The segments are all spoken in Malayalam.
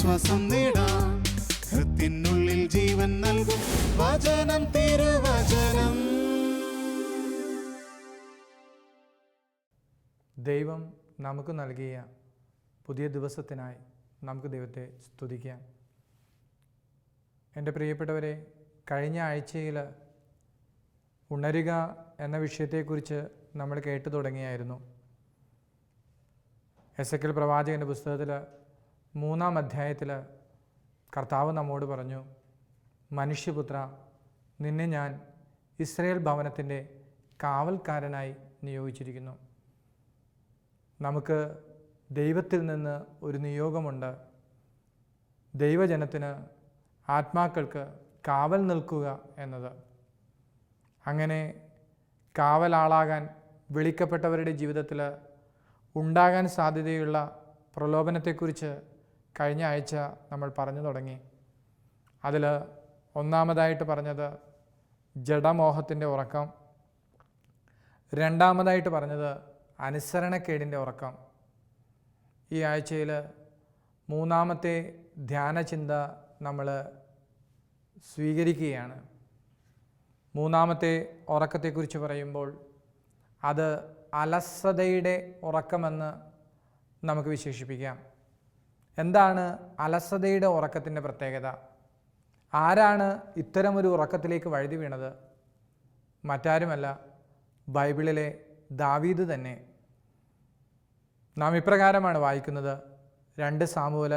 ആശ്വാസം നേടാം. ഹൃത്തിനുള്ളിൽ ജീവൻ നൽകും വചനം, തിരുവചനം. ദൈവം നമുക്ക് നൽകിയ പുതിയ ദിവസത്തിനായി നമുക്ക് ദൈവത്തെ സ്തുതിക്കാം. എൻ്റെ പ്രിയപ്പെട്ടവരെ, കഴിഞ്ഞ ആഴ്ചയിൽ ഉണരുക എന്ന വിഷയത്തെക്കുറിച്ച് നമ്മൾ കേട്ടു തുടങ്ങിയായിരുന്നു. എസെക്കിയേൽ പ്രവാചകൻ്റെ പുസ്തകത്തിൽ 3-ാം അധ്യായത്തിൽ കർത്താവ് നമ്മോട് പറഞ്ഞു, മനുഷ്യപുത്ര, നിന്നെ ഞാൻ ഇസ്രായേൽ ഭവനത്തിൻ്റെ കാവൽക്കാരനായി നിയോഗിച്ചിരിക്കുന്നു. നമുക്ക് ദൈവത്തിൽ നിന്ന് ഒരു നിയോഗമുണ്ട്. ദൈവജനത്തിന്, ആത്മാക്കൾക്ക് കാവൽ നിൽക്കുക എന്നത്. അങ്ങനെ കാവലാളാകാൻ വിളിക്കപ്പെട്ടവരുടെ ജീവിതത്തിൽ ഉണ്ടാകാൻ സാധ്യതയുള്ള പ്രലോഭനത്തെക്കുറിച്ച് കഴിഞ്ഞ ആഴ്ച നമ്മൾ പറഞ്ഞു തുടങ്ങി. അതിൽ ഒന്നാമതായിട്ട് പറഞ്ഞത് ജഡമോഹത്തിൻ്റെ ഉറക്കം, രണ്ടാമതായിട്ട് പറഞ്ഞത് അനുസരണക്കേടിൻ്റെ ഉറക്കം. ഈ ആഴ്ചയിൽ 3-ാമത്തെ ധ്യാനചിന്ത നമ്മൾ സ്വീകരിക്കുകയാണ്. 3-ാമത്തെ ഉറക്കത്തെക്കുറിച്ച് പറയുമ്പോൾ അത് അലസതയുടെ ഉറക്കമെന്ന് നമുക്ക് വിശേഷിപ്പിക്കാം. എന്താണ് അലസതയുടെ ഉറക്കത്തിൻ്റെ പ്രത്യേകത? ആരാണ് ഇത്തരമൊരു ഉറക്കത്തിലേക്ക് വഴുതി വീണത്? മറ്റാരുമല്ല, ബൈബിളിലെ ദാവീദ് തന്നെ. നാം ഇപ്രകാരമാണ് വായിക്കുന്നത്. 2 സാമുവേൽ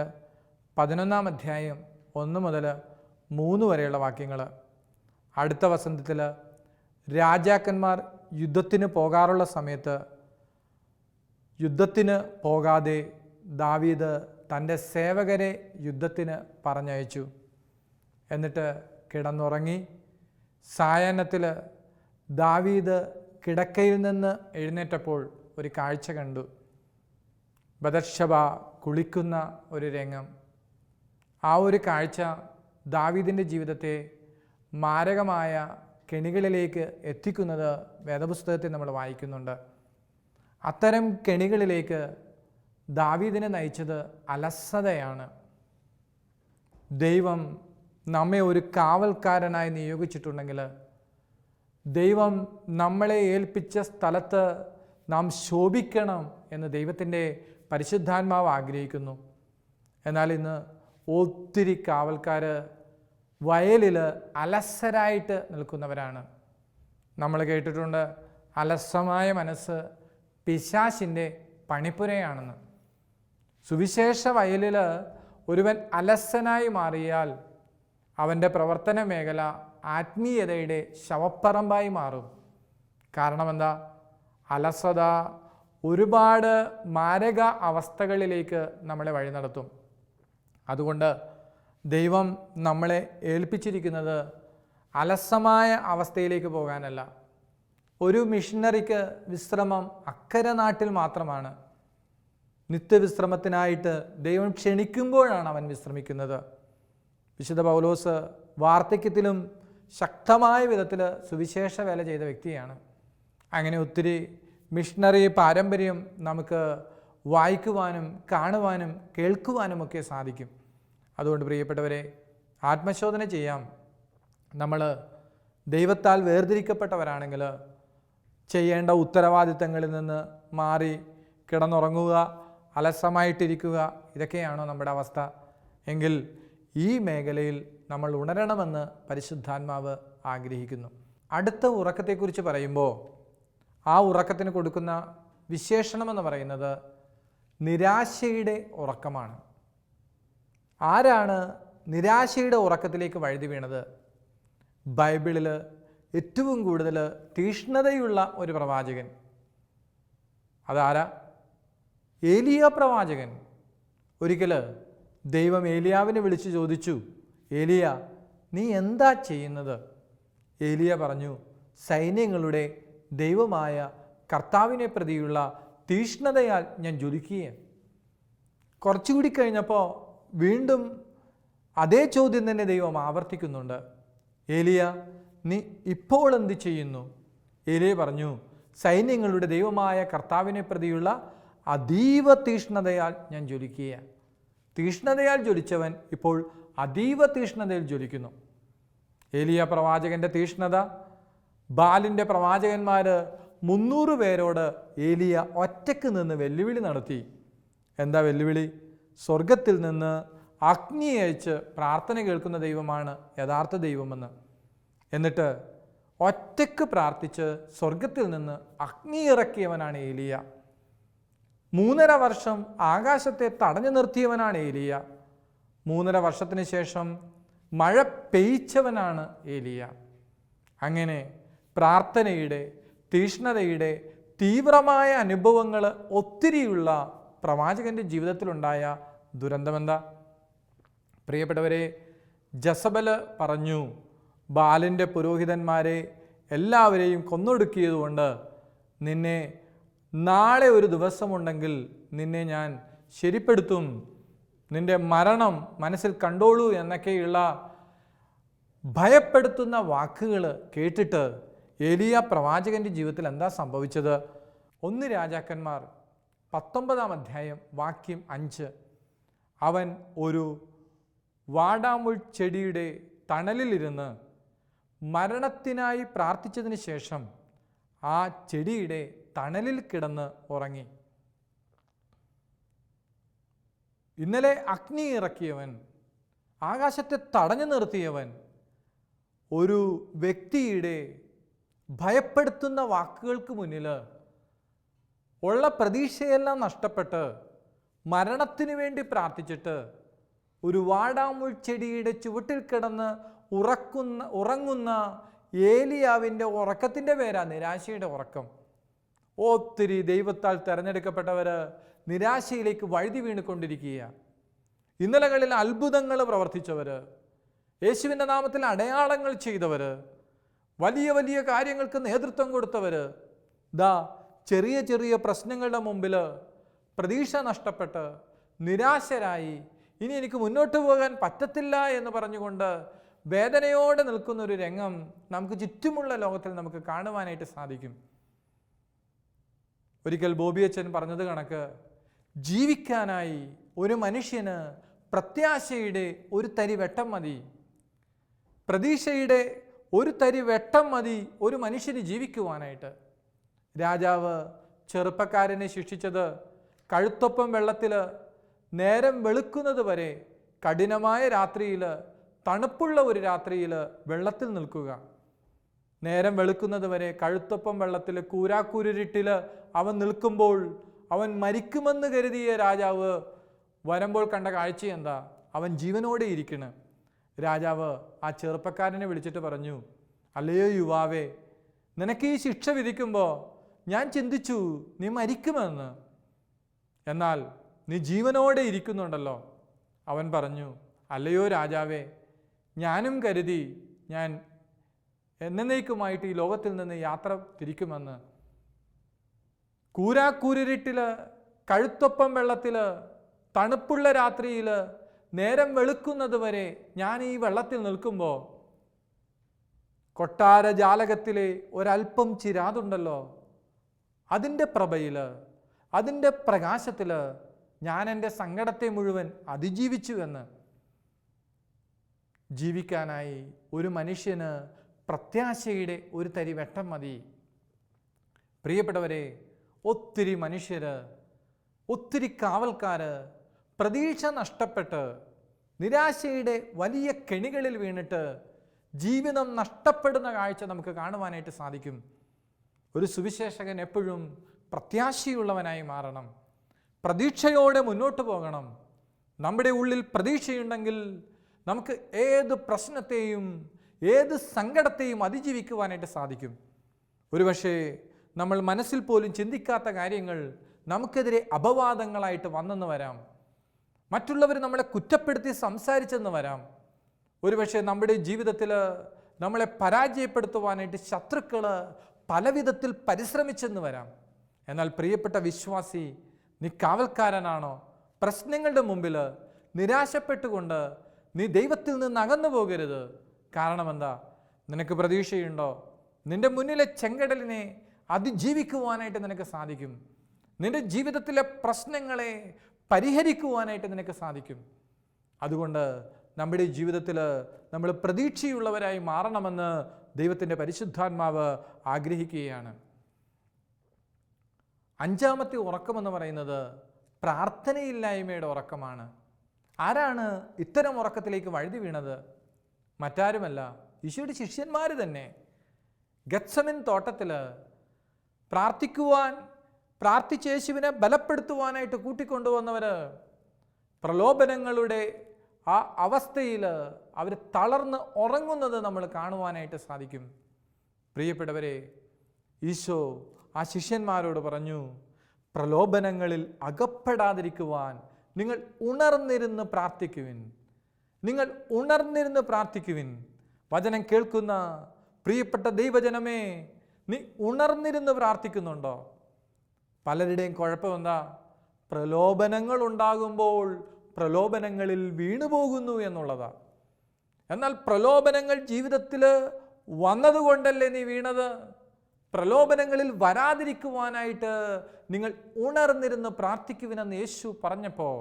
11-ാം അധ്യായം 1 മുതൽ 3 വരെയുള്ള വാക്യങ്ങൾ. അടുത്ത വസന്തത്തിൽ രാജാക്കന്മാർ യുദ്ധത്തിന് പോകാറുള്ള സമയത്ത് യുദ്ധത്തിന് പോകാതെ ദാവീദ് തൻ്റെ സേവകരെ യുദ്ധത്തിന് പറഞ്ഞയച്ചു. എന്നിട്ട് കിടന്നുറങ്ങി. സായാഹ്നത്തിൽ ദാവീദ് കിടക്കയിൽ നിന്ന് എഴുന്നേറ്റപ്പോൾ ഒരു കാഴ്ച കണ്ടു. ബത്ശബ കുളിക്കുന്ന ഒരു രംഗം. ആ ഒരു കാഴ്ച ദാവീദിൻ്റെ ജീവിതത്തെ മാരകമായ കെണികളിലേക്ക് എത്തിക്കുന്നത് വേദപുസ്തകത്തിൽ നമ്മൾ വായിക്കുന്നുണ്ട്. അത്തരം കെണികളിലേക്ക് ദാവീദിനെ നയിച്ചത് അലസതയാണ്. ദൈവം നമ്മെ ഒരു കാവൽക്കാരനായി നിയോഗിച്ചിട്ടുണ്ടെങ്കിൽ, ദൈവം നമ്മളെ ഏൽപ്പിച്ച സ്ഥലത്ത് നാം ശോഭിക്കണം എന്ന് ദൈവത്തിൻ്റെ പരിശുദ്ധാത്മാവ് ആഗ്രഹിക്കുന്നു. എന്നാൽ ഇന്ന് ഒത്തിരി കാവൽക്കാർ വയലിൽ അലസരായിട്ട് നിൽക്കുന്നവരാണ്. നമ്മൾ കേട്ടിട്ടുണ്ട്, അലസമായ മനസ്സ് പിശാചിൻ്റെ പണിപ്പുരയാണെന്ന്. സുവിശേഷ വയലിൽ ഒരുവൻ അലസനായി മാറിയാൽ അവൻ്റെ പ്രവർത്തന മേഖല ആത്മീയതയുടെ ശവപ്പറമ്പായി മാറും. കാരണം എന്താ? അലസത ഒരുപാട് മാരക അവസ്ഥകളിലേക്ക് നമ്മളെ വഴി നടത്തും. അതുകൊണ്ട് ദൈവം നമ്മളെ ഏൽപ്പിച്ചിരിക്കുന്നത് അലസമായ അവസ്ഥയിലേക്ക് പോകാനല്ല. ഒരു മിഷനറിക്ക് വിശ്രമം അക്കരെ നാട്ടിൽ മാത്രമാണ്. നിത്യവിശ്രമത്തിനായിട്ട് ദൈവം ക്ഷണിക്കുമ്പോഴാണ് അവൻ വിശ്രമിക്കുന്നത്. വിശുദ്ധ പൗലോസ് വാർദ്ധക്യത്തിലും ശക്തമായ വിധത്തിൽ സുവിശേഷ വേല ചെയ്ത വ്യക്തിയാണ്. അങ്ങനെ ഒത്തിരി മിഷനറി പാരമ്പര്യം നമുക്ക് വായിക്കുവാനും കാണുവാനും കേൾക്കുവാനുമൊക്കെ സാധിക്കും. അതുകൊണ്ട് പ്രിയപ്പെട്ടവരെ, ആത്മശോധന ചെയ്യാം. നമ്മൾ ദൈവത്താൽ വേർതിരിക്കപ്പെട്ടവരാണെങ്കിൽ ചെയ്യേണ്ട ഉത്തരവാദിത്തങ്ങളിൽ നിന്ന് മാറി കിടന്നുറങ്ങുക, അലസമായിട്ടിരിക്കുക, ഇതൊക്കെയാണോ നമ്മുടെ അവസ്ഥ? എങ്കിൽ ഈ മേഖലയിൽ നമ്മൾ ഉണരണമെന്ന് പരിശുദ്ധാത്മാവ് ആഗ്രഹിക്കുന്നു. അടുത്ത ഉറക്കത്തെക്കുറിച്ച് പറയുമ്പോൾ ആ ഉറക്കത്തിന് കൊടുക്കുന്ന വിശേഷണമെന്ന് പറയുന്നത് നിരാശയുടെ ഉറക്കമാണ്. ആരാണ് നിരാശയുടെ ഉറക്കത്തിലേക്ക് വഴുതി വീണത്? ബൈബിളിൽ ഏറ്റവും കൂടുതൽ തീഷ്ണതയുള്ള ഒരു പ്രവാചകൻ. അതാരാ? ഏലിയ പ്രവാചകൻ. ഒരിക്കൽ ദൈവം ഏലിയാവിനെ വിളിച്ച് ചോദിച്ചു, ഏലിയ, നീ എന്താ ചെയ്യുന്നത്? ഏലിയ പറഞ്ഞു, സൈന്യങ്ങളുടെ ദൈവമായ കർത്താവിനെ പ്രതിയുള്ള തീഷ്ണതയാൽ ഞാൻ ജ്വലിക്കുകയാണ്. കുറച്ചുകൂടി കഴിഞ്ഞപ്പോൾ വീണ്ടും അതേ ചോദ്യം തന്നെ ദൈവം ആവർത്തിക്കുന്നുണ്ട്. ഏലിയ, നീ ഇപ്പോൾ എന്ത് ചെയ്യുന്നു? ഏലിയ പറഞ്ഞു, സൈന്യങ്ങളുടെ ദൈവമായ കർത്താവിനെ പ്രതിയുള്ള അതീവ തീഷ്ണതയാൽ ഞാൻ ജ്വലിക്കുകയാണ്. തീഷ്ണതയാൽ ജ്വലിച്ചവൻ ഇപ്പോൾ അതീവ തീഷ്ണതയിൽ ജ്വലിക്കുന്നു. ഏലിയ പ്രവാചകന്റെ തീഷ്ണത, ബാലിൻ്റെ പ്രവാചകന്മാർ 300 പേരോട് ഏലിയ ഒറ്റയ്ക്ക് നിന്ന് വെല്ലുവിളി നടത്തി. എന്താ വെല്ലുവിളി? സ്വർഗത്തിൽ നിന്ന് അഗ്നി അയച്ച് പ്രാർത്ഥന കേൾക്കുന്ന ദൈവമാണ് യഥാർത്ഥ ദൈവമെന്ന്. എന്നിട്ട് ഒറ്റയ്ക്ക് പ്രാർത്ഥിച്ച് സ്വർഗത്തിൽ നിന്ന് അഗ്നി ഇറക്കിയവനാണ് ഏലിയ. 3.5 വർഷം ആകാശത്തെ തടഞ്ഞു നിർത്തിയവനാണ് ഏലിയ. 3.5 വർഷത്തിന് ശേഷം മഴ പെയ്ച്ചവനാണ് ഏലിയ. അങ്ങനെ പ്രാർത്ഥനയുടെ, തീഷ്ണതയുടെ തീവ്രമായ അനുഭവങ്ങൾ ഒത്തിരിയുള്ള പ്രവാചകൻ്റെ ജീവിതത്തിലുണ്ടായ ദുരന്തമെന്താ? പ്രിയപ്പെട്ടവരെ, ജസബൽ പറഞ്ഞു, ബാലിൻ്റെ പുരോഹിതന്മാരെ എല്ലാവരെയും കൊന്നൊടുക്കിയതുകൊണ്ട് നിന്നെ നാളെ ഒരു ദിവസമുണ്ടെങ്കിൽ നിന്നെ ഞാൻ ശരിപ്പെടുത്തും, നിന്റെ മരണം മനസ്സിൽ കണ്ടോളൂ എന്നൊക്കെയുള്ള ഭയപ്പെടുത്തുന്ന വാക്കുകൾ കേട്ടിട്ട് ഏലിയ പ്രവാചകൻ്റെ ജീവിതത്തിൽ എന്താ സംഭവിച്ചത്? 1 രാജാക്കന്മാർ 19-ാം അധ്യായം വാക്യം 5. അവൻ ഒരു വാടാമുൾ ചെടിയുടെ തണലിലിരുന്ന് മരണത്തിനായി പ്രാർത്ഥിച്ചതിന് ശേഷം ആ ചെടിയുടെ തണലിൽ കിടന്ന് ഉറങ്ങി. ഇന്നലെ അഗ്നി ഇറക്കിയവൻ, ആകാശത്തെ തടഞ്ഞു നിർത്തിയവൻ, ഒരു വ്യക്തിയുടെ ഭയപ്പെടുത്തുന്ന വാക്കുകൾക്ക് മുന്നിൽ ഉള്ള പ്രതീക്ഷയെല്ലാം നഷ്ടപ്പെട്ട് മരണത്തിനു വേണ്ടി പ്രാർത്ഥിച്ചിട്ട് ഒരു വാടാമുൾ ചെടിയുടെ ചുവട്ടിൽ കിടന്ന് ഉറങ്ങുന്ന ഏലിയാവിൻ്റെ ഉറക്കത്തിൻ്റെ പേരാ നിരാശയുടെ ഉറക്കം. ഒത്തിരി ദൈവത്താൽ തിരഞ്ഞെടുക്കപ്പെട്ടവർ നിരാശയിലേക്ക് വഴുതി വീണുകൊണ്ടിരിക്കുക. ഇന്നലകളിൽ അത്ഭുതങ്ങൾ പ്രവർത്തിച്ചവർ, യേശുവിൻ്റെ നാമത്തിൽ അടയാളങ്ങൾ ചെയ്തവർ, വലിയ വലിയ കാര്യങ്ങൾക്ക് നേതൃത്വം കൊടുത്തവർ, ചെറിയ ചെറിയ പ്രശ്നങ്ങളുടെ മുമ്പിൽ പ്രതീക്ഷ നഷ്ടപ്പെട്ട് നിരാശരായി ഇനി എനിക്ക് മുന്നോട്ട് പോകാൻ പറ്റത്തില്ല എന്ന് പറഞ്ഞുകൊണ്ട് വേദനയോടെ നിൽക്കുന്ന ഒരു രംഗം നമുക്ക് ചുറ്റുമുള്ള ലോകത്തിൽ നമുക്ക് കാണുവാനായിട്ട് സാധിക്കും. ഒരിക്കൽ ബോബിയച്ചൻ പറഞ്ഞത് കണക്ക്, ജീവിക്കാനായി ഒരു മനുഷ്യന് പ്രത്യാശയുടെ ഒരു തരി വെട്ടം മതി, പ്രതീക്ഷയുടെ ഒരു തരി വെട്ടം മതി ഒരു മനുഷ്യന് ജീവിക്കുവാനായിട്ട്. രാജാവ് ചെറുപ്പക്കാരനെ ശിക്ഷിച്ചത് കഴുത്തൊപ്പം വെള്ളത്തിൽ നേരം വെളുക്കുന്നത് വരെ കഠിനമായ രാത്രിയിൽ, തണുപ്പുള്ള ഒരു രാത്രിയിൽ വെള്ളത്തിൽ നിൽക്കുക. നേരം വെളുക്കുന്നത് വരെ കഴുത്തൊപ്പം വെള്ളത്തിൽ കൂരാക്കൂരിട്ടിൽ അവൻ നിൽക്കുമ്പോൾ അവൻ മരിക്കുമെന്ന് കരുതിയ രാജാവ് വരുമ്പോൾ കണ്ട കാഴ്ച എന്താ? അവൻ ജീവനോടെ ഇരിക്കണ്. രാജാവ് ആ ചെറുപ്പക്കാരനെ വിളിച്ചിട്ട് പറഞ്ഞു, അല്ലയോ യുവാവേ, നിനക്ക് ഈ ശിക്ഷ വിധിക്കുമ്പോൾ ഞാൻ ചിന്തിച്ചു നീ മരിക്കുമെന്ന്, എന്നാൽ നീ ജീവനോടെ ഇരിക്കുന്നുണ്ടല്ലോ. അവൻ പറഞ്ഞു, അല്ലയോ രാജാവേ, ഞാനും കരുതി ഞാൻ എന്നേക്കുമായിട്ട് ഈ ലോകത്തിൽ നിന്ന് യാത്ര തിരിക്കുമെന്ന്. കൂരാക്കൂരിട്ടിൽ, കഴുത്തൊപ്പം വെള്ളത്തിൽ, തണുപ്പുള്ള രാത്രിയിൽ, നേരം വെളുക്കുന്നത് വരെ ഞാൻ ഈ വെള്ളത്തിൽ നിൽക്കുമ്പോൾ കൊട്ടാര ജാലകത്തിലെ ഒരൽപ്പം ചിരാതുണ്ടല്ലോ, അതിൻ്റെ പ്രഭയിൽ, അതിൻ്റെ പ്രകാശത്തിൽ ഞാൻ എൻ്റെ സങ്കടത്തെ മുഴുവൻ അതിജീവിച്ചു എന്ന്. ജീവിക്കാനായി ഒരു മനുഷ്യന് പ്രത്യാശയുടെ ഒരു തരി വെട്ടം മതി. പ്രിയപ്പെട്ടവരെ, ഒത്തിരി മനുഷ്യർ, ഒത്തിരി കാവൽക്കാർ പ്രതീക്ഷ നഷ്ടപ്പെട്ട് നിരാശയുടെ വലിയ കെണികളിൽ വീണിട്ട് ജീവിതം നഷ്ടപ്പെടുന്ന കാഴ്ച നമുക്ക് കാണുവാനായിട്ട് സാധിക്കും. ഒരു സുവിശേഷകൻ എപ്പോഴും പ്രത്യാശയുള്ളവനായി മാറണം, പ്രതീക്ഷയോടെ മുന്നോട്ട് പോകണം. നമ്മുടെ ഉള്ളിൽ പ്രതീക്ഷയുണ്ടെങ്കിൽ നമുക്ക് ഏത് പ്രശ്നത്തെയും ഏത് സങ്കടത്തെയും അതിജീവിക്കുവാനായിട്ട് സാധിക്കും. ഒരുപക്ഷെ നമ്മൾ മനസ്സിൽ പോലും ചിന്തിക്കാത്ത കാര്യങ്ങൾ നമുക്കെതിരെ അപവാദങ്ങളായിട്ട് വന്നെന്ന് വരാം. മറ്റുള്ളവർ നമ്മളെ കുറ്റപ്പെടുത്തി സംസാരിച്ചെന്ന് വരാം. ഒരുപക്ഷെ നമ്മുടെ ജീവിതത്തിൽ നമ്മളെ പരാജയപ്പെടുത്തുവാനായിട്ട് ശത്രുക്കൾ പലവിധത്തിൽ പരിശ്രമിച്ചെന്ന് വരാം. എന്നാൽ പ്രിയപ്പെട്ട വിശ്വാസി, നീ കാവൽക്കാരനാണോ? പ്രശ്നങ്ങളുടെ മുമ്പിൽ നിരാശപ്പെട്ടുകൊണ്ട് നീ ദൈവത്തിൽ നിന്ന് അകന്നു പോകരുത്. കാരണം എന്താ? നിനക്ക് പ്രതീക്ഷയുണ്ടോ? നിന്റെ മുന്നിലെ ചെങ്കടലിനെ അതിജീവിക്കുവാനായിട്ട് നിനക്ക് സാധിക്കും. നിന്റെ ജീവിതത്തിലെ പ്രശ്നങ്ങളെ പരിഹരിക്കുവാനായിട്ട് നിനക്ക് സാധിക്കും. അതുകൊണ്ട് നമ്മുടെ ജീവിതത്തിൽ നമ്മൾ പ്രതീക്ഷയുള്ളവരായി മാറണമെന്ന് ദൈവത്തിൻ്റെ പരിശുദ്ധാത്മാവ് ആഗ്രഹിക്കുകയാണ്. അഞ്ചാമത്തെ ഉറക്കമെന്ന് പറയുന്നത് പ്രാർത്ഥനയില്ലായ്മയുടെ ഉറക്കമാണ്. ആരാണ് ഇത്തരം ഉറക്കത്തിലേക്ക് വഴുതി വീണത്? മറ്റാരുമല്ല, ഈശോയുടെ ശിഷ്യന്മാർ തന്നെ. ഗത്സമൻ തോട്ടത്തിൽ പ്രാർത്ഥിച്ച് യേശുവിനെ ബലപ്പെടുത്തുവാനായിട്ട് കൂട്ടിക്കൊണ്ടുവന്നവർ പ്രലോഭനങ്ങളുടെ ആ അവസ്ഥയിൽ അവർ തളർന്ന് ഉറങ്ങുന്നത് നമ്മൾ കാണുവാനായിട്ട് സാധിക്കും. പ്രിയപ്പെട്ടവരെ, ഈശോ ആ ശിഷ്യന്മാരോട് പറഞ്ഞു, പ്രലോഭനങ്ങളിൽ അകപ്പെടാതിരിക്കുവാൻ നിങ്ങൾ ഉണർന്നിരുന്ന് പ്രാർത്ഥിക്കുവിൻ. നിങ്ങൾ ഉണർന്നിരുന്ന് പ്രാർത്ഥിക്കുവിൻ. വചനം കേൾക്കുന്ന പ്രിയപ്പെട്ട ദൈവജനമേ, നീ ഉണർന്നിരുന്ന് പ്രാർത്ഥിക്കുന്നുണ്ടോ? പലരുടെയും കുഴപ്പമെന്താ? പ്രലോഭനങ്ങൾ ഉണ്ടാകുമ്പോൾ പ്രലോഭനങ്ങളിൽ വീണുപോകുന്നു എന്നുള്ളതാണ്. എന്നാൽ പ്രലോഭനങ്ങൾ ജീവിതത്തിൽ വന്നതുകൊണ്ടല്ലേ നീ വീണത്? പ്രലോഭനങ്ങളിൽ വരാതിരിക്കുവാനായിട്ട് നിങ്ങൾ ഉണർന്നിരുന്ന് പ്രാർത്ഥിക്കുവിനെന്ന് യേശു പറഞ്ഞപ്പോൾ,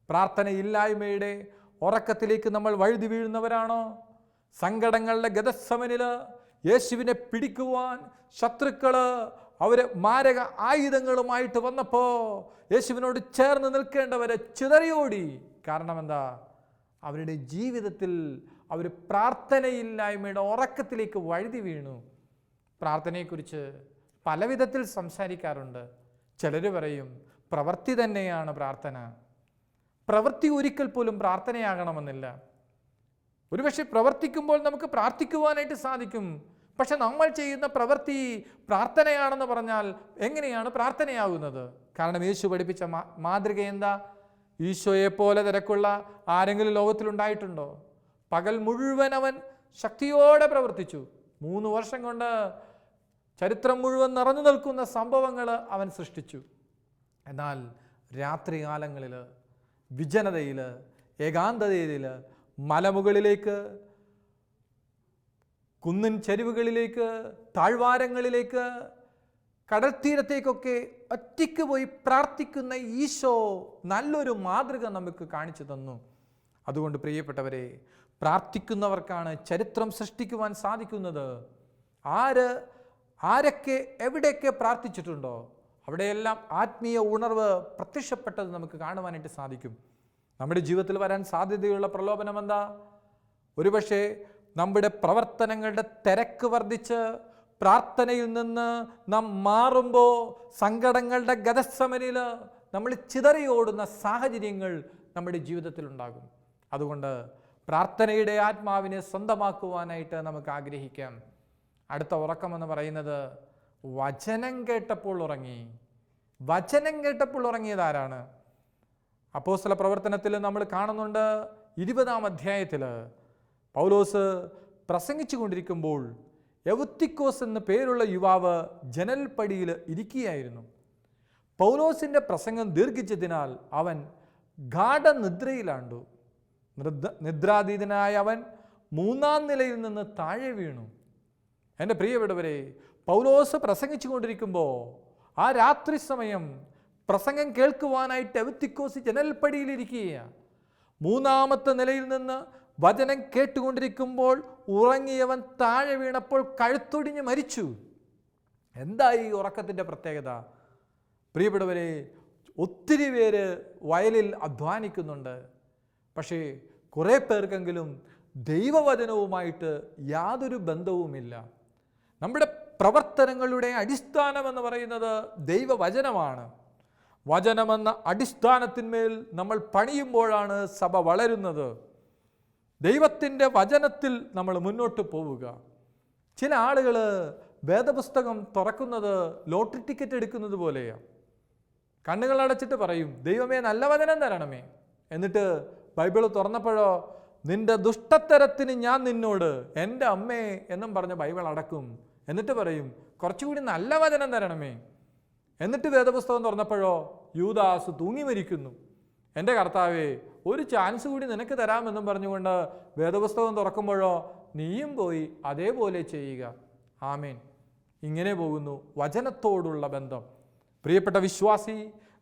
പ്രാർത്ഥനയില്ലായ്മയുടെ ഉറക്കത്തിലേക്ക് നമ്മൾ വഴുതി വീഴുന്നവരാണോ? സങ്കടങ്ങളുടെ ഗദസമനിൽ യേശുവിനെ പിടിക്കുവാൻ ശത്രുക്കൾ അവർ മാരക ആയുധങ്ങളുമായിട്ട് വന്നപ്പോൾ യേശുവിനോട് ചേർന്ന് നിൽക്കേണ്ടവരെ ചിതറിയോടി. കാരണം എന്താ? അവരുടെ ജീവിതത്തിൽ അവർ പ്രാർത്ഥനയില്ലായ്മയുടെ ഉറക്കത്തിലേക്ക് വഴുതി വീണു. പ്രാർത്ഥനയെക്കുറിച്ച് പല വിധത്തിൽ സംസാരിക്കാറുണ്ട്. ചിലർ പറയും പ്രവൃത്തി തന്നെയാണ് പ്രാർത്ഥന. പ്രവൃത്തി ഒരിക്കൽ പോലും പ്രാർത്ഥനയാകണമെന്നില്ല. ഒരുപക്ഷെ പ്രവർത്തിക്കുമ്പോൾ നമുക്ക് പ്രാർത്ഥിക്കുവാനായിട്ട് സാധിക്കും. പക്ഷെ നമ്മൾ ചെയ്യുന്ന പ്രവൃത്തി പ്രാർത്ഥനയാണെന്ന് പറഞ്ഞാൽ എങ്ങനെയാണ് പ്രാർത്ഥനയാകുന്നത്? കാരണം യേശു പഠിപ്പിച്ച മാതൃക എന്താ? ഈശോയെപ്പോലെ തിരക്കുള്ള ആരെങ്കിലും ലോകത്തിലുണ്ടായിട്ടുണ്ടോ? പകൽ മുഴുവൻ അവൻ ശക്തിയോടെ പ്രവർത്തിച്ചു. 3 വർഷം കൊണ്ട് ചരിത്രം മുഴുവൻ നിറഞ്ഞു നിൽക്കുന്ന സംഭവങ്ങൾ അവൻ സൃഷ്ടിച്ചു. എന്നാൽ രാത്രികാലങ്ങളിൽ, വിജനതയിൽ, ഏകാന്തതയിൽ, മലമുകളിലേക്ക്, കുന്നിൻ ചെരുവുകളിലേക്ക്, താഴ്വാരങ്ങളിലേക്ക്, കടൽത്തീരത്തേക്കൊക്കെ ഒറ്റയ്ക്ക് പോയി പ്രാർത്ഥിക്കുന്ന ഈശോ നല്ലൊരു മാതൃക നമുക്ക് കാണിച്ചു തന്നു. അതുകൊണ്ട് പ്രിയപ്പെട്ടവരെ, പ്രാർത്ഥിക്കുന്നവർക്കാണ് ചരിത്രം സൃഷ്ടിക്കുവാൻ സാധിക്കുന്നത്. ആരൊക്കെ എവിടെയൊക്കെ പ്രാർത്ഥിച്ചിട്ടുണ്ടോ അവിടെയെല്ലാം ആത്മീയ ഉണർവ് പ്രത്യക്ഷപ്പെട്ടത് നമുക്ക് കാണുവാനായിട്ട് സാധിക്കും. നമ്മുടെ ജീവിതത്തിൽ വരാൻ സാധ്യതയുള്ള പ്രലോഭനം എന്താ? ഒരുപക്ഷെ നമ്മുടെ പ്രവർത്തനങ്ങളുടെ തിരക്ക് വർദ്ധിച്ച് പ്രാർത്ഥനയിൽ നിന്ന് നാം മാറുമ്പോൾ സങ്കടങ്ങളുടെ ഗദസമനിൽ നമ്മൾ ചിതറിയോടുന്ന സാഹചര്യങ്ങൾ നമ്മുടെ ജീവിതത്തിൽ ഉണ്ടാകും. അതുകൊണ്ട് പ്രാർത്ഥനയുടെ ആത്മാവിനെ സ്വന്തമാക്കുവാനായിട്ട് നമുക്ക് ആഗ്രഹിക്കാം. അടുത്ത ഉറക്കമെന്ന് പറയുന്നത് വചനം കേട്ടപ്പോൾ ഉറങ്ങി. വചനം കേട്ടപ്പോൾ ഉറങ്ങിയത് ആരാണ്? അപ്പോസ്തല പ്രവർത്തനത്തിൽ നമ്മൾ കാണുന്നുണ്ട്. 20-ാം അധ്യായത്തിൽ പൗലോസ് പ്രസംഗിച്ചു കൊണ്ടിരിക്കുമ്പോൾ എവുത്തിക്കോസ് എന്ന പേരുള്ള യുവാവ് ജനൽപ്പടിയിൽ ഇരിക്കുകയായിരുന്നു. പൗലോസിൻ്റെ പ്രസംഗം ദീർഘിച്ചതിനാൽ അവൻ ഗാഠനിദ്രയിലാണ്ടു. നിദ്രാതീതനായ അവൻ 3-ാം നിലയിൽ നിന്ന് താഴെ വീണു. എൻ്റെ പ്രിയപ്പെട്ടവരെ, പൗലോസ് പ്രസംഗിച്ചു കൊണ്ടിരിക്കുമ്പോൾ ആ രാത്രി സമയം പ്രസംഗം കേൾക്കുവാനായിട്ട് എവുത്തിക്കോസ് ജനൽപ്പടിയിലിരിക്കുകയാണ്. 3-ാമത്തെ നിലയിൽ നിന്ന് വചനം കേട്ടുകൊണ്ടിരിക്കുമ്പോൾ ഉറങ്ങിയവൻ താഴെ വീണപ്പോൾ കഴുത്തൊടിഞ്ഞ് മരിച്ചു. എന്തായി ഉറക്കത്തിൻ്റെ പ്രത്യേകത? പ്രിയപ്പെട്ടവരെ, ഒത്തിരി പേര് വയലിൽ അധ്വാനിക്കുന്നുണ്ട്. പക്ഷേ കുറേ പേർക്കെങ്കിലും ദൈവവചനവുമായിട്ട് യാതൊരു ബന്ധവുമില്ല. നമ്മുടെ പ്രവർത്തനങ്ങളുടെ അടിസ്ഥാനമെന്ന് പറയുന്നത് ദൈവവചനമാണ്. വചനമെന്ന അടിസ്ഥാനത്തിന്മേൽ നമ്മൾ പണിയുമ്പോഴാണ് സഭ വളരുന്നത്. ദൈവത്തിൻ്റെ വചനത്തിൽ നമ്മൾ മുന്നോട്ട് പോവുക. ചില ആളുകൾ വേദപുസ്തകം തുറക്കുന്നത് ലോട്ടറി ടിക്കറ്റ് എടുക്കുന്നത് പോലെയാണ്. കണ്ണുകൾ അടച്ചിട്ട് പറയും, ദൈവമേ നല്ല വചനം തരണമേ. എന്നിട്ട് ബൈബിൾ തുറന്നപ്പോഴോ, നിന്റെ ദുഷ്ടത്തരത്തിന് ഞാൻ നിന്നോട് എൻ്റെ അമ്മേ എന്നും പറഞ്ഞ് ബൈബിൾ അടക്കും. എന്നിട്ട് പറയും, കുറച്ചുകൂടി നല്ല വചനം തരണമേ. എന്നിട്ട് വേദപുസ്തകം തുറന്നപ്പോഴോ യൂദാസ് തൂങ്ങി മരിക്കുന്നു. എൻ്റെ കർത്താവേ, ഒരു ചാൻസ് കൂടി നിനക്ക് തരാമെന്നും പറഞ്ഞുകൊണ്ട് വേദപുസ്തകം തുറക്കുമ്പോഴോ നീയും പോയി അതേപോലെ ചെയ്യുക. ആമേൻ. ഇങ്ങനെ പോകുന്നു വചനത്തോടുള്ള ബന്ധം. പ്രിയപ്പെട്ട വിശ്വാസി,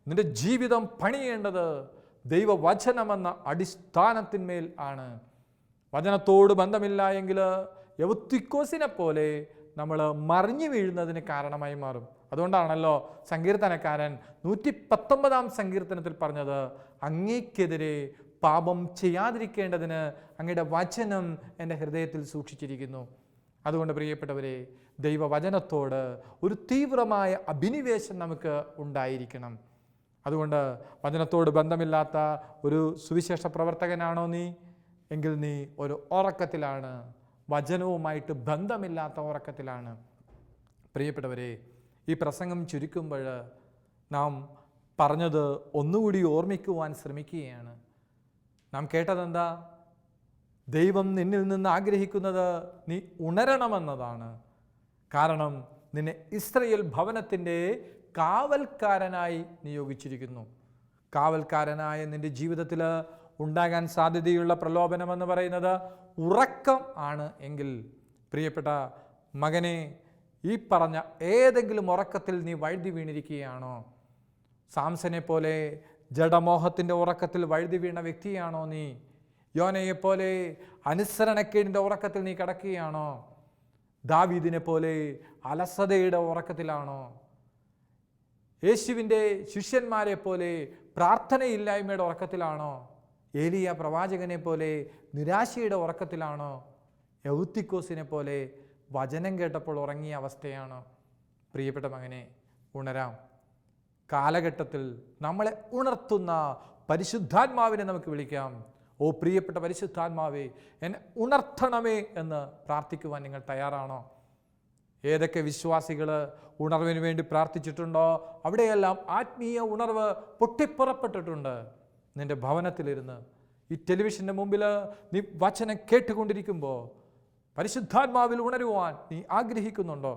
നിന്റെ ജീവിതം പണിയേണ്ടത് ദൈവവചനമെന്ന അടിസ്ഥാനത്തിന്മേൽ ആണ്. വചനത്തോട് ബന്ധമില്ല എങ്കിൽ യൗത്തിക്കോസിനെ പോലെ നമ്മൾ മറിഞ്ഞു വീഴുന്നതിന് കാരണമായി മാറും. അതുകൊണ്ടാണല്ലോ സങ്കീർത്തനക്കാരൻ 119 സങ്കീർത്തനത്തിൽ പറഞ്ഞത്, അങ്ങേക്കെതിരെ പാപം ചെയ്യാതിരിക്കേണ്ടതിന് അങ്ങയുടെ വചനം എൻ്റെ ഹൃദയത്തിൽ സൂക്ഷിച്ചിരിക്കുന്നു. അതുകൊണ്ട് പ്രിയപ്പെട്ടവരെ, ദൈവവചനത്തോട് ഒരു തീവ്രമായ അഭിനിവേശം നമുക്ക് ഉണ്ടായിരിക്കണം. അതുകൊണ്ട് വചനത്തോട് ബന്ധമില്ലാത്ത ഒരു സുവിശേഷ പ്രവർത്തകനാണോ നീ എങ്കിൽ നീ ഒരു ഉറക്കത്തിലാണ്, വചനവുമായിട്ട് ബന്ധമില്ലാത്ത ഉറക്കത്തിലാണ്. പ്രിയപ്പെട്ടവരെ, ഈ പ്രസംഗം ചുരുക്കുമ്പോൾ നാം പറഞ്ഞത് ഒന്നുകൂടി ഓർമ്മിക്കുവാൻ ശ്രമിക്കുകയാണ്. നാം കേട്ടതെന്താ? ദൈവം നിന്നിൽ നിന്ന് ആഗ്രഹിക്കുന്നത് നീ ഉണരണമെന്നതാണ്. കാരണം നിന്നെ ഇസ്രായേൽ ഭവനത്തിൻ്റെ കാവൽക്കാരനായി നിയോഗിച്ചിരിക്കുന്നു. കാവൽക്കാരനായ നിൻ്റെ ജീവിതത്തിൽ ഉണ്ടാകാൻ സാധ്യതയുള്ള പ്രലോഭനമെന്ന് പറയുന്നത് ഉറക്കം ആണ് എങ്കിൽ, പ്രിയപ്പെട്ട മകനെ, ഈ പറഞ്ഞ ഏതെങ്കിലും ഉറക്കത്തിൽ നീ വഴുതി വീണിരിക്കുകയാണോ? സാംസനെ പോലെ ജഡമോഹത്തിൻ്റെ ഉറക്കത്തിൽ വഴുതി വീണ വ്യക്തിയാണോ നീ? യോനയെപ്പോലെ അനുസരണക്കേടിൻ്റെ ഉറക്കത്തിൽ നീ കിടക്കുകയാണോ? ദാവീദിനെ പോലെ അലസതയുടെ ഉറക്കത്തിലാണോ? യേശുവിൻ്റെ ശിഷ്യന്മാരെ പോലെ പ്രാർത്ഥനയില്ലായ്മയുടെ ഉറക്കത്തിലാണോ? ഏലിയ പ്രവാചകനെ പോലെ നിരാശയുടെ ഉറക്കത്തിലാണോ? യൗത്തിക്കോസിനെ പോലെ വചനം കേട്ടപ്പോൾ ഉറങ്ങിയ അവസ്ഥയാണോ? പ്രിയപ്പെട്ട മകനെ, ഉണരാം. കാലഘട്ടത്തിൽ നമ്മളെ ഉണർത്തുന്ന പരിശുദ്ധാത്മാവിനെ നമുക്ക് വിളിക്കാം. ഓ പ്രിയപ്പെട്ട പരിശുദ്ധാത്മാവേ, എന്നെ ഉണർത്തണമേ എന്ന് പ്രാർത്ഥിക്കുവാൻ നിങ്ങൾ തയ്യാറാണോ? ഏതൊക്കെ വിശ്വാസികൾ ഉണർവിന് വേണ്ടി പ്രാർത്ഥിച്ചിട്ടുണ്ടോ അവിടെയെല്ലാം ആത്മീയ ഉണർവ് പൊട്ടിപ്പുറപ്പെട്ടിട്ടുണ്ട്. നിൻ്റെ ഭവനത്തിലിരുന്ന് ഈ ടെലിവിഷൻ്റെ മുമ്പിൽ നീ വചനം കേട്ടുകൊണ്ടിരിക്കുമ്പോൾ പരിശുദ്ധാത്മാവിൽ ഉണരുവാൻ നീ ആഗ്രഹിക്കുന്നുണ്ടോ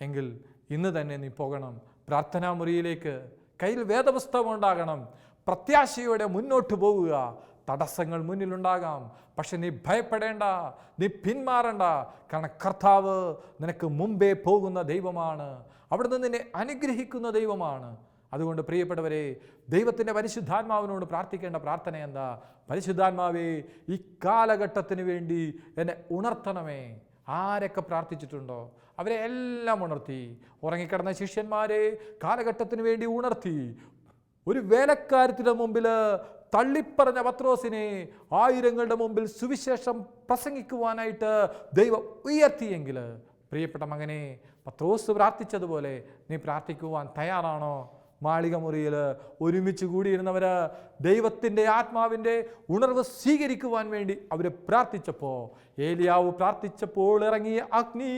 എങ്കിൽ ഇന്ന് തന്നെ നീ പോകണം പ്രാർത്ഥനാ മുറിയിലേക്ക്. കയ്യിൽ വേദപുസ്തകം ഉണ്ടാകണം. പ്രത്യാശയോടെ മുന്നോട്ട് പോവുക. തടസ്സങ്ങൾ മുന്നിലുണ്ടാകാം, പക്ഷെ നീ ഭയപ്പെടേണ്ട, നീ പിന്മാറണ്ട. കാരണം കർത്താവ് നിനക്ക് മുമ്പേ പോകുന്ന ദൈവമാണ്. അവിടുന്ന് നിന്നെ അനുഗ്രഹിക്കുന്ന ദൈവമാണ്. അതുകൊണ്ട് പ്രിയപ്പെട്ടവരെ, ദൈവത്തിൻ്റെ പരിശുദ്ധാത്മാവിനോട് പ്രാർത്ഥിക്കേണ്ട പ്രാർത്ഥന എന്താ? പരിശുദ്ധാത്മാവേ, ഈ കാലഘട്ടത്തിന് വേണ്ടി എന്നെ ഉണർത്തണമേ. ആരൊക്കെ പ്രാർത്ഥിച്ചിട്ടുണ്ടോ അവരെ എല്ലാം ഉണർത്തി. ഉറങ്ങിക്കിടന്ന ശിഷ്യന്മാരെ കാലഘട്ടത്തിന് വേണ്ടി ഉണർത്തി. ഒരു വേലക്കാരത്തിൻ്റെ മുമ്പിൽ തള്ളിപ്പറഞ്ഞ പത്രോസിനെ ആയിരങ്ങളുടെ മുമ്പിൽ സുവിശേഷം പ്രസംഗിക്കുവാനായിട്ട് ദൈവം ഉയർത്തിയെങ്കിൽ, പ്രിയപ്പെട്ട മകനെ, പത്രോസ് പ്രാർത്ഥിച്ചതുപോലെ നീ പ്രാർത്ഥിക്കുവാൻ തയ്യാറാണോ? മാളിക മുറിയിൽ ഒരുമിച്ച് കൂടിയിരുന്നവർ ദൈവത്തിൻ്റെ ആത്മാവിൻ്റെ ഉണർവ് സ്വീകരിക്കുവാൻ വേണ്ടി അവർ പ്രാർത്ഥിച്ചപ്പോൾ, ഏലിയാവ് പ്രാർത്ഥിച്ചപ്പോൾ ഇറങ്ങിയ അഗ്നി,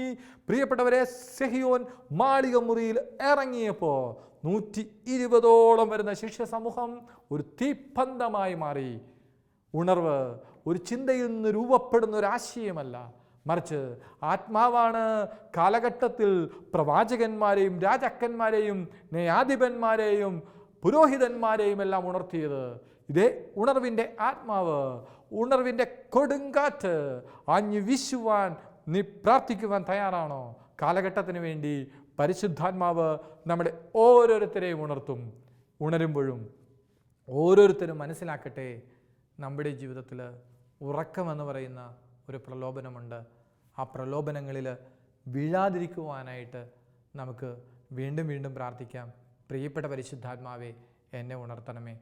പ്രിയപ്പെട്ടവരെ, സെഹിയോൻ മാളിക മുറിയിൽ ഇറങ്ങിയപ്പോൾ 120ഓളം വരുന്ന ശിഷ്യ സമൂഹം ഒരു തീപ്പന്തമായി മാറി. ഉണർവ് ഒരു ചിന്തയിൽ നിന്ന് രൂപപ്പെടുന്ന ഒരു ആശയമല്ല, മറിച്ച് ആത്മാവാണ് കാലഘട്ടത്തിൽ പ്രവാചകന്മാരെയും രാജാക്കന്മാരെയും ന്യായാധിപന്മാരെയും പുരോഹിതന്മാരെയും എല്ലാം ഉണർത്തിയത്. ഇതേ ഉണർവിൻ്റെ ആത്മാവ്, ഉണർവിൻ്റെ കൊടുങ്കാറ്റ് ആഞ്ഞു വീശുവാൻ നീ പ്രാർത്ഥിക്കുവാൻ തയ്യാറാണോ? കാലഘട്ടത്തിന് വേണ്ടി പരിശുദ്ധാത്മാവ് നമ്മുടെ ഓരോരുത്തരെയും ഉണർത്തും. ഉണരുമ്പോഴും ഓരോരുത്തരും മനസ്സിലാക്കട്ടെ, നമ്മുടെ ജീവിതത്തിൽ ഉറക്കമെന്ന് പറയുന്ന ഒരു പ്രലോഭനമുണ്ട്. ആ പ്രലോഭനങ്ങളിൽ വീഴാതിരിക്കുവാനായിട്ട് നമുക്ക് വീണ്ടും വീണ്ടും പ്രാർത്ഥിക്കാം. പ്രിയപ്പെട്ട പരിശുദ്ധാത്മാവേ, എന്നെ ഉണർത്തണമേ.